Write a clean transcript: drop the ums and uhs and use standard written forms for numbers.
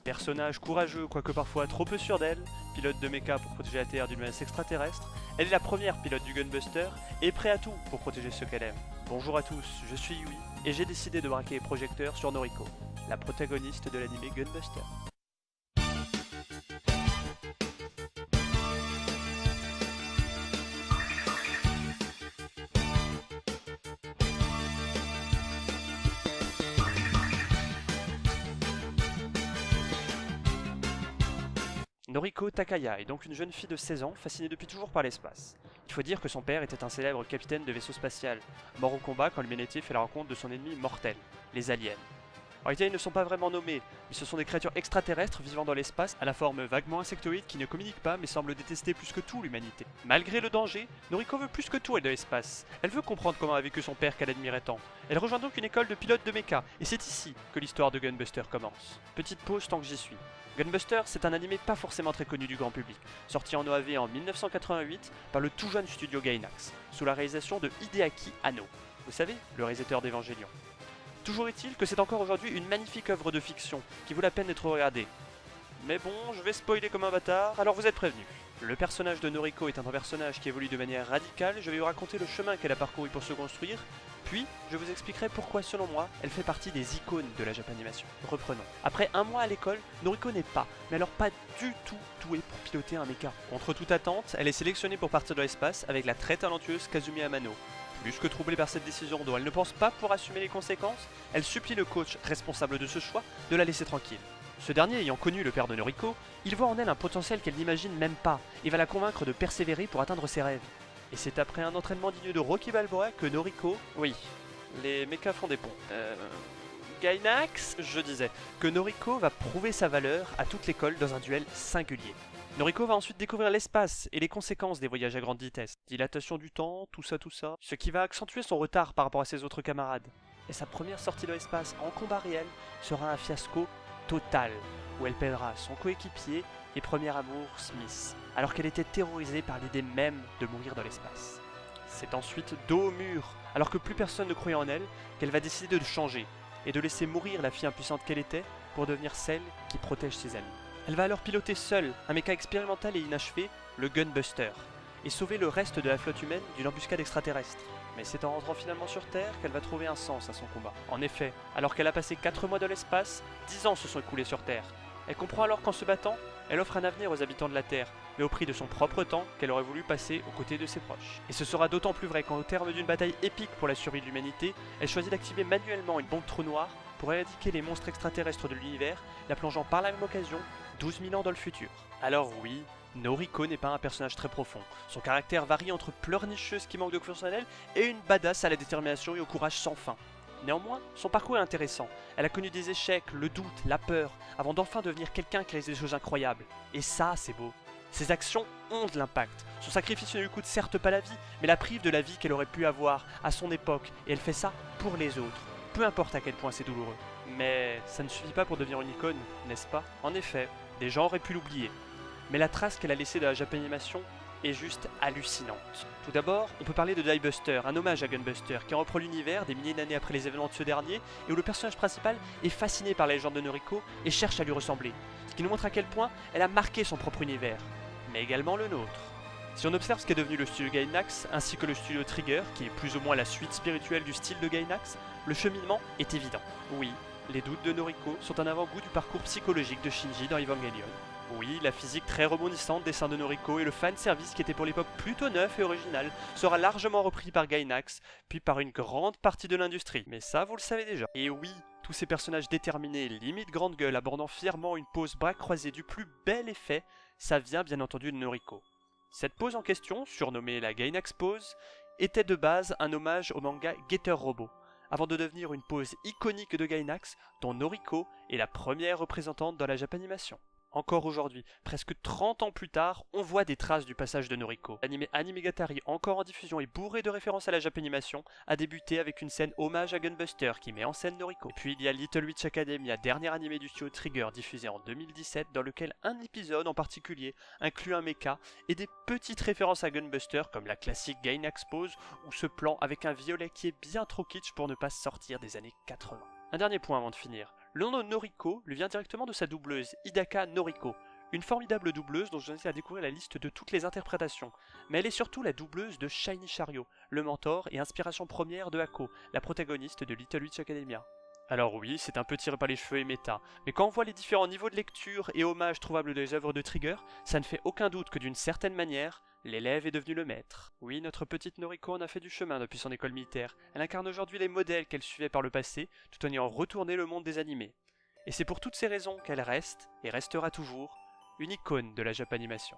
Personnage courageux, quoique parfois trop peu sûr d'elle, pilote de mecha pour protéger la Terre d'une menace extraterrestre, elle est la première pilote du Gunbuster et prêt à tout pour protéger ceux qu'elle aime. Bonjour à tous, je suis Yui et j'ai décidé de braquer les projecteurs sur Noriko, la protagoniste de l'anime Gunbuster. Noriko Takaya est donc une jeune fille de 16 ans fascinée depuis toujours par l'espace. Il faut dire que son père était un célèbre capitaine de vaisseau spatial, mort au combat quand l'humanité fait la rencontre de son ennemi mortel, les aliens. En réalité, ils ne sont pas vraiment nommés, mais ce sont des créatures extraterrestres vivant dans l'espace à la forme vaguement insectoïde qui ne communiquent pas mais semblent détester plus que tout l'humanité. Malgré le danger, Noriko veut plus que tout elle de l'espace. Elle veut comprendre comment a vécu son père qu'elle admirait tant. Elle rejoint donc une école de pilotes de mecha, et c'est ici que l'histoire de Gunbuster commence. Petite pause tant que j'y suis. Gunbuster, c'est un animé pas forcément très connu du grand public, sorti en OAV en 1988 par le tout jeune studio Gainax, sous la réalisation de Hideaki Anno. Vous savez, le réalisateur d'Evangelion. Toujours est-il que c'est encore aujourd'hui une magnifique œuvre de fiction qui vaut la peine d'être regardée. Mais bon, je vais spoiler comme un bâtard, alors vous êtes prévenus. Le personnage de Noriko est un personnage qui évolue de manière radicale, je vais vous raconter le chemin qu'elle a parcouru pour se construire, puis je vous expliquerai pourquoi selon moi, elle fait partie des icônes de la Japanimation. Reprenons. Après un mois à l'école, Noriko n'est pas, mais alors pas du tout douée pour piloter un mecha. Contre toute attente, elle est sélectionnée pour partir de l'espace avec la très talentueuse Kazumi Amano. Plus que troublée par cette décision dont elle ne pense pas pour assumer les conséquences, elle supplie le coach responsable de ce choix de la laisser tranquille. Ce dernier ayant connu le père de Noriko, il voit en elle un potentiel qu'elle n'imagine même pas et va la convaincre de persévérer pour atteindre ses rêves. Et c'est après un entraînement digne de Rocky Balboa que Noriko... Oui, les mechas font des ponts. Gainax, je disais, que Noriko va prouver sa valeur à toute l'école dans un duel singulier. Noriko va ensuite découvrir l'espace et les conséquences des voyages à grande vitesse. Dilatation du temps, tout ça, ce qui va accentuer son retard par rapport à ses autres camarades. Et sa première sortie de l'espace en combat réel sera un fiasco total, où elle perdra son coéquipier et premier amour Smith, alors qu'elle était terrorisée par l'idée même de mourir dans l'espace. C'est ensuite dos au mur, alors que plus personne ne croyait en elle, qu'elle va décider de changer, et de laisser mourir la fille impuissante qu'elle était, pour devenir celle qui protège ses amis. Elle va alors piloter seule un mecha expérimental et inachevé, le Gunbuster, et sauver le reste de la flotte humaine d'une embuscade extraterrestre. Mais c'est en rentrant finalement sur Terre qu'elle va trouver un sens à son combat. En effet, alors qu'elle a passé 4 mois dans l'espace, 10 ans se sont écoulés sur Terre. Elle comprend alors qu'en se battant, elle offre un avenir aux habitants de la Terre, mais au prix de son propre temps qu'elle aurait voulu passer aux côtés de ses proches. Et ce sera d'autant plus vrai quand au terme d'une bataille épique pour la survie de l'humanité, elle choisit d'activer manuellement une bombe trou noir pour éradiquer les monstres extraterrestres de l'univers, la plongeant par la même occasion 12 000 ans dans le futur. Alors oui, Noriko n'est pas un personnage très profond. Son caractère varie entre pleurnicheuse qui manque de confiance en elle et une badass à la détermination et au courage sans fin. Néanmoins, son parcours est intéressant. Elle a connu des échecs, le doute, la peur, avant d'enfin devenir quelqu'un qui réalise des choses incroyables. Et ça, c'est beau. Ses actions ont de l'impact. Son sacrifice ne lui coûte certes pas la vie, mais la prive de la vie qu'elle aurait pu avoir à son époque, et elle fait ça pour les autres. Peu importe à quel point c'est douloureux. Mais ça ne suffit pas pour devenir une icône, n'est-ce pas? En effet, des gens auraient pu l'oublier. Mais la trace qu'elle a laissée dans la Japanimation est juste hallucinante. Tout d'abord, on peut parler de Diebuster, un hommage à Gunbuster, qui reprend l'univers des milliers d'années après les événements de ce dernier, et où le personnage principal est fasciné par la légende de Noriko et cherche à lui ressembler, ce qui nous montre à quel point elle a marqué son propre univers, mais également le nôtre. Si on observe ce qu'est devenu le studio Gainax, ainsi que le studio Trigger, qui est plus ou moins la suite spirituelle du style de Gainax, le cheminement est évident. Oui, les doutes de Noriko sont un avant-goût du parcours psychologique de Shinji dans Evangelion. Oui, la physique très rebondissante des seins de Noriko et le fanservice qui était pour l'époque plutôt neuf et original sera largement repris par Gainax, puis par une grande partie de l'industrie. Mais ça, vous le savez déjà. Et oui, tous ces personnages déterminés, limite grande gueule, abordant fièrement une pose bras croisés du plus bel effet, ça vient bien entendu de Noriko. Cette pose en question, surnommée la Gainax Pose, était de base un hommage au manga Getter Robot, avant de devenir une pose iconique de Gainax, dont Noriko est la première représentante dans la Japanimation. Encore aujourd'hui, presque 30 ans plus tard, on voit des traces du passage de Noriko. L'anime Animegatari, encore en diffusion et bourré de références à la Japanimation, a débuté avec une scène hommage à Gunbuster qui met en scène Noriko. Puis il y a Little Witch Academia, dernier animé du studio Trigger diffusé en 2017, dans lequel un épisode en particulier inclut un mecha et des petites références à Gunbuster comme la classique Gainax Pose ou ce plan avec un violet qui est bien trop kitsch pour ne pas sortir des années 80. Un dernier point avant de finir. Le nom de Noriko lui vient directement de sa doubleuse, Hidaka Noriko, une formidable doubleuse dont je vous invite à découvrir la liste de toutes les interprétations. Mais elle est surtout la doubleuse de Shiny Chariot, le mentor et inspiration première de Hako, la protagoniste de Little Witch Academia. Alors oui, c'est un peu tiré par les cheveux et méta, mais quand on voit les différents niveaux de lecture et hommages trouvables dans les œuvres de Trigger, ça ne fait aucun doute que d'une certaine manière, l'élève est devenu le maître. Oui, notre petite Noriko en a fait du chemin depuis son école militaire. Elle incarne aujourd'hui les modèles qu'elle suivait par le passé, tout en ayant retourné le monde des animés. Et c'est pour toutes ces raisons qu'elle reste, et restera toujours, une icône de la Japanimation.